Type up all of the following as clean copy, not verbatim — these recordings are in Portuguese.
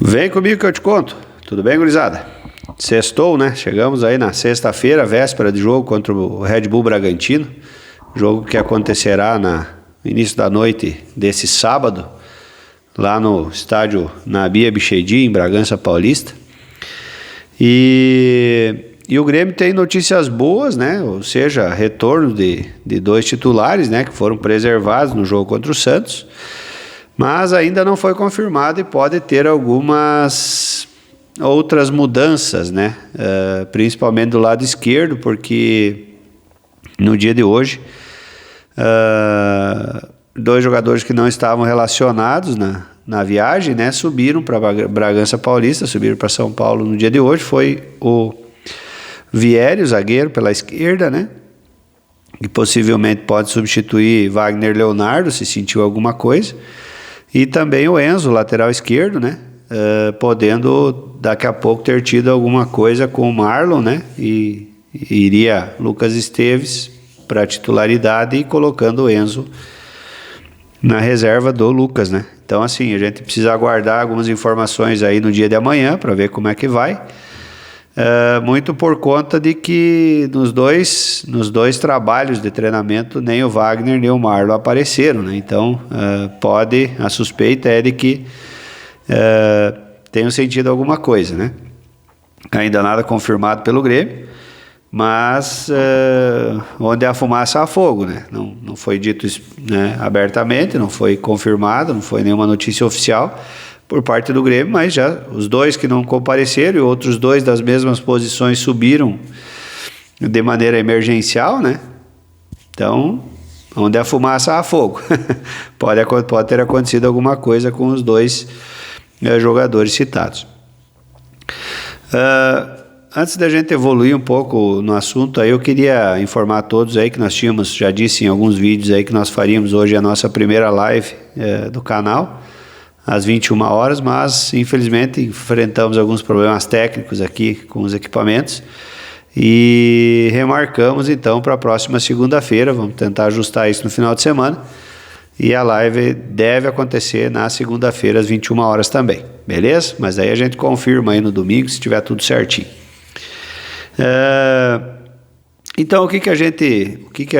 Vem comigo que eu te conto. Tudo bem, gurizada? Sextou, né? Chegamos aí na sexta-feira, véspera de jogo contra o Red Bull Bragantino. Jogo que acontecerá no início da noite desse sábado, lá no estádio Nabia Bichedi, em Bragança Paulista. E o Grêmio tem notícias boas, né? Ou seja, retorno de dois titulares, né? Que foram preservados no jogo contra o Santos. Mas ainda não foi confirmado e pode ter algumas outras mudanças, né? Principalmente do lado esquerdo, porque no dia de hoje, dois jogadores que não estavam relacionados na viagem, né? Subiram para Bragança Paulista, subiram para São Paulo no dia de hoje. Foi o Vieri, o zagueiro, pela esquerda, né? Que possivelmente pode substituir Wagner Leonardo, se sentiu alguma coisa. E também o Enzo, lateral esquerdo, né? Podendo daqui a pouco ter tido alguma coisa com o Marlon, né? E iria Lucas Esteves para titularidade e colocando o Enzo na reserva do Lucas, né? Então, assim, a gente precisa aguardar algumas informações aí no dia de amanhã para ver como é que vai. Muito por conta de que nos dois trabalhos de treinamento nem o Wagner nem o Marlon apareceram, né? Então a suspeita é de que tenham sentido alguma coisa, né? Ainda nada confirmado pelo Grêmio, mas onde há fumaça há fogo, né? Não foi dito, né, abertamente, não foi confirmado, não foi nenhuma notícia oficial por parte do Grêmio, mas já os dois que não compareceram e outros dois das mesmas posições subiram de maneira emergencial, né? Então, onde há fumaça há fogo. Pode ter acontecido alguma coisa com os dois jogadores citados. Antes da gente evoluir um pouco no assunto, aí eu queria informar a todos aí que nós tínhamos, já disse em alguns vídeos aí que nós faríamos hoje a nossa primeira live do canal, às 21 horas, mas infelizmente enfrentamos alguns problemas técnicos aqui com os equipamentos e remarcamos então para a próxima segunda-feira. Vamos tentar ajustar isso no final de semana e a live deve acontecer na segunda-feira às 21 horas também, beleza? Mas aí a gente confirma aí no domingo se tiver tudo certinho. Então o que a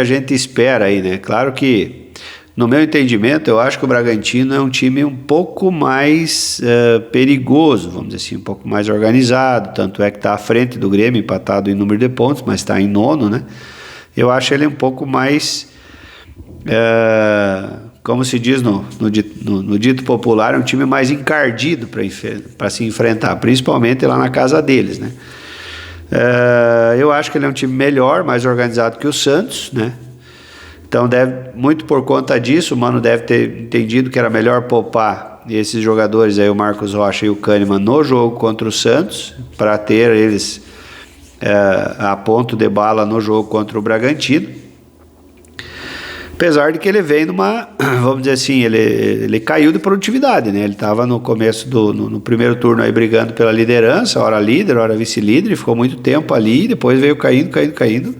gente espera aí, né? Claro que no meu entendimento, eu acho que o Bragantino é um time um pouco mais perigoso, vamos dizer assim, um pouco mais organizado, tanto é que está à frente do Grêmio, empatado em número de pontos, mas está em nono, né? Eu acho ele um pouco mais, como se diz no dito popular, é um time mais encardido para se enfrentar, principalmente lá na casa deles, né? Eu acho que ele é um time melhor, mais organizado que o Santos, né? Então, muito por conta disso, o Mano deve ter entendido que era melhor poupar esses jogadores aí, o Marcos Rocha e o Kahneman, no jogo contra o Santos, para ter eles a ponto de bala no jogo contra o Bragantino. Apesar de que ele vem vamos dizer assim, ele caiu de produtividade, né? Ele estava no começo no primeiro turno aí brigando pela liderança, hora líder, hora vice-líder, e ficou muito tempo ali, depois veio caindo.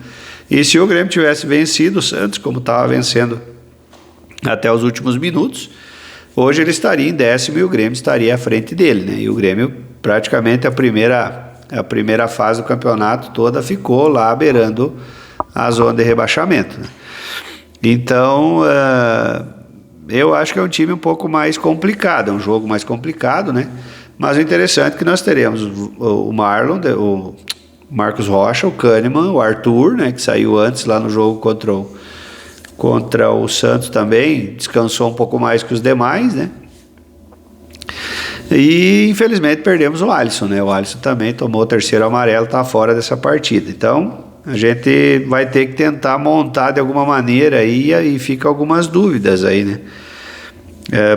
E se o Grêmio tivesse vencido o Santos, como estava vencendo até os últimos minutos, hoje ele estaria em 10º e o Grêmio estaria à frente dele, né? E o Grêmio, praticamente a primeira fase do campeonato toda ficou lá beirando a zona de rebaixamento, né? Então, eu acho que é um time um pouco mais complicado, é um jogo mais complicado, né? Mas o interessante é que nós teremos o Marlon, o Marcos Rocha, o Kahneman, o Arthur, né, que saiu antes lá no jogo contra o Santos também, descansou um pouco mais que os demais, né? E infelizmente perdemos o Alisson, né? O Alisson também tomou o terceiro amarelo, está fora dessa partida. Então a gente vai ter que tentar montar de alguma maneira aí, e fica algumas dúvidas aí, né?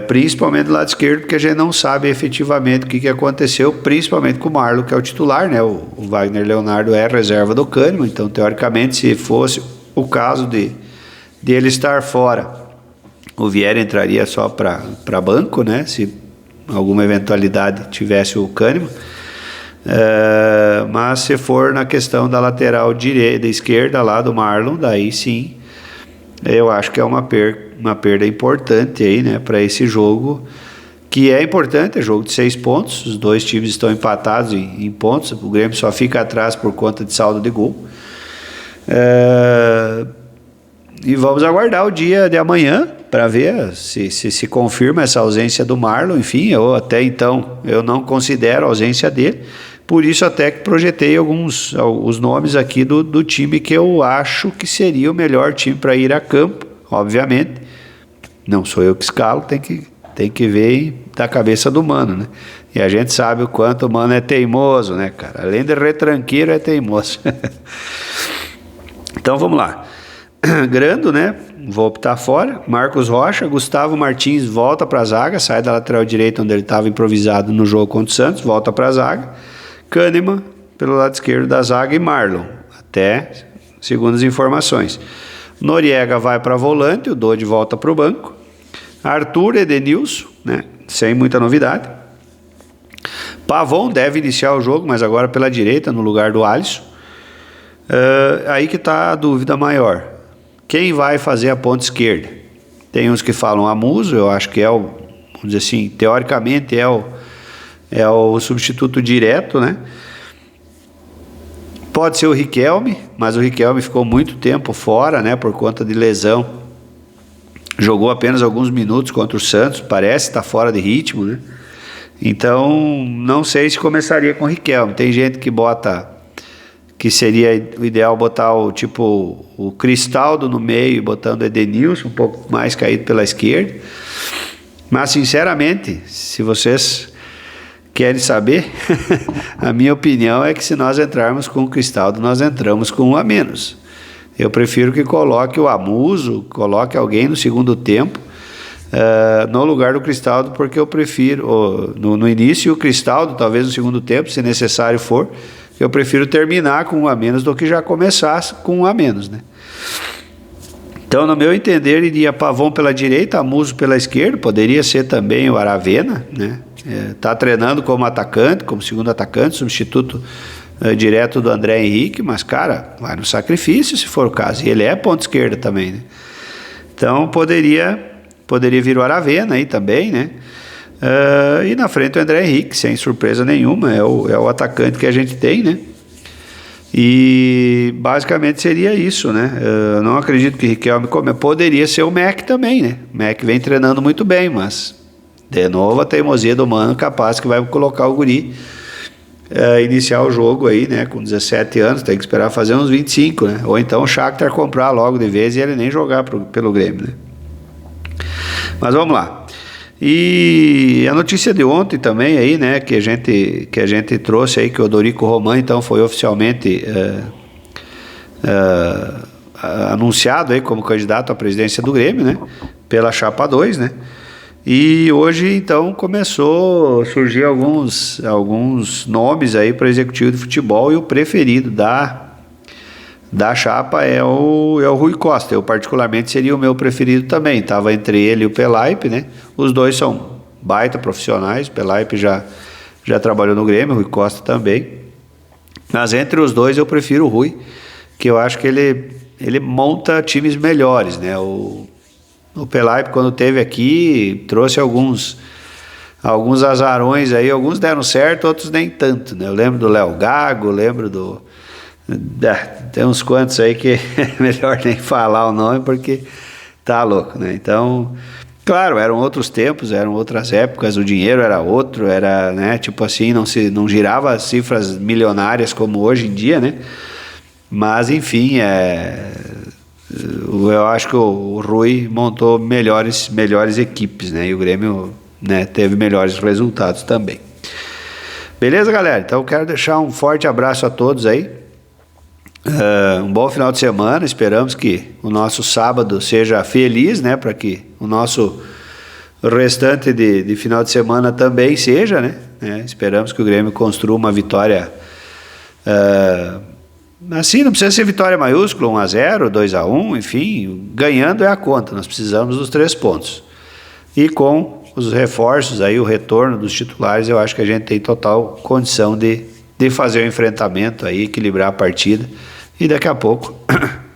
Principalmente do lado esquerdo, porque a gente não sabe efetivamente o que aconteceu, principalmente com o Marlon, que é o titular, né? O Wagner Leonardo é reserva do Kahneman, então teoricamente, se fosse o caso de ele estar fora, o Vieri entraria só para banco, né? Se alguma eventualidade tivesse o Kahneman. Mas se for na questão da lateral direita, esquerda lá do Marlon, daí sim, eu acho que é uma perda importante aí, né, para esse jogo, que é importante, é jogo de 6 pontos, os dois times estão empatados em pontos, o Grêmio só fica atrás por conta de saldo de gol. E vamos aguardar o dia de amanhã para ver se confirma essa ausência do Marlon. Enfim, eu até então eu não considero a ausência dele, por isso até que projetei os nomes aqui do time que eu acho que seria o melhor time para ir a campo. Obviamente, não sou eu que escalo, tem que ver da cabeça do Mano, né? E a gente sabe o quanto o Mano é teimoso, né, cara? Além de retranqueiro, é teimoso. Então vamos lá. Grando, né? Vou optar fora. Marcos Rocha, Gustavo Martins volta para a zaga, sai da lateral direita onde ele estava improvisado no jogo contra o Santos, volta para a zaga. Kahneman pelo lado esquerdo da zaga e Marlon, até segundo as informações. Noriega vai para volante, o Dodi volta para o banco. Arthur, Edenilson, né? Sem muita novidade. Pavon deve iniciar o jogo, mas agora pela direita, no lugar do Alisson. Aí que está a dúvida maior. Quem vai fazer a ponta esquerda? Tem uns que falam Amuso, eu acho que vamos dizer assim, teoricamente é o substituto direto, né? Pode ser o Riquelme, mas o Riquelme ficou muito tempo fora, né? Por conta de lesão. Jogou apenas alguns minutos contra o Santos, parece estar fora de ritmo, né? Então, não sei se começaria com o Riquelme. Tem gente que bota, que seria o ideal botar o Cristaldo no meio, botando o Edenilson um pouco mais caído pela esquerda. Mas, sinceramente, se vocês querem saber, a minha opinião é que se nós entrarmos com o Cristaldo, nós entramos com um a menos. Eu prefiro que coloque o Amuso, coloque alguém no segundo tempo, no lugar do Cristaldo, porque eu prefiro, no início, o Cristaldo, talvez no segundo tempo, se necessário for, eu prefiro terminar com um a menos do que já começar com um a menos, né? Então, no meu entender, iria Pavon pela direita, Amuso pela esquerda, poderia ser também o Aravena, né? Tá treinando como atacante, como segundo atacante, substituto direto do André Henrique, mas, cara, vai no sacrifício se for o caso, e ele é ponta esquerda também, né? Então, poderia vir o Aravena aí também, né? E na frente o André Henrique, sem surpresa nenhuma, é o atacante que a gente tem, né? E basicamente seria isso, né? Eu não acredito que Riquelme poderia ser o Mac também, né? O Mac vem treinando muito bem, mas de novo a teimosia do Mano, capaz que vai colocar o guri iniciar o jogo aí, né? Com 17 anos, tem que esperar fazer uns 25, né? Ou então o Shakhtar comprar logo de vez e ele nem jogar pelo Grêmio, né? Mas vamos lá. E a notícia de ontem também aí, né, que a gente trouxe aí, que o Dorico Roman então foi oficialmente anunciado aí como candidato à presidência do Grêmio, né, pela Chapa 2, né, e hoje então começou a surgir alguns nomes aí para executivo de futebol, e o preferido da chapa é o Rui Costa. Eu particularmente seria o meu preferido também, estava entre ele e o Pelaipe, né? Os dois são baita profissionais, o Pelaipe já trabalhou no Grêmio, o Rui Costa também, mas entre os dois eu prefiro o Rui, que eu acho que ele monta times melhores, né? O Pelaipe, quando esteve aqui, trouxe alguns azarões aí, alguns deram certo, outros nem tanto, né? Eu lembro do Léo Gago, lembro tem uns quantos aí que é melhor nem falar o nome porque tá louco, né? Então, claro, eram outros tempos, eram outras épocas, o dinheiro era outro, era, né, tipo assim, não girava cifras milionárias como hoje em dia, né? Mas, enfim, eu acho que o Rui montou melhores equipes, né? E o Grêmio, né, teve melhores resultados também. Beleza, galera? Então, quero deixar um forte abraço a todos aí. Um bom final de semana, esperamos que o nosso sábado seja feliz, né, para que o nosso restante de final de semana também seja, né, esperamos que o Grêmio construa uma vitória, assim, não precisa ser vitória maiúscula, 1-0, 2-1, enfim, ganhando é a conta, nós precisamos dos 3 pontos, e com os reforços aí, o retorno dos titulares, eu acho que a gente tem total condição de fazer o enfrentamento aí, equilibrar a partida, e daqui a pouco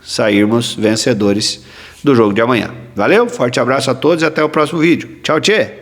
sairmos vencedores do jogo de amanhã. Valeu, forte abraço a todos e até o próximo vídeo. Tchau, tchê!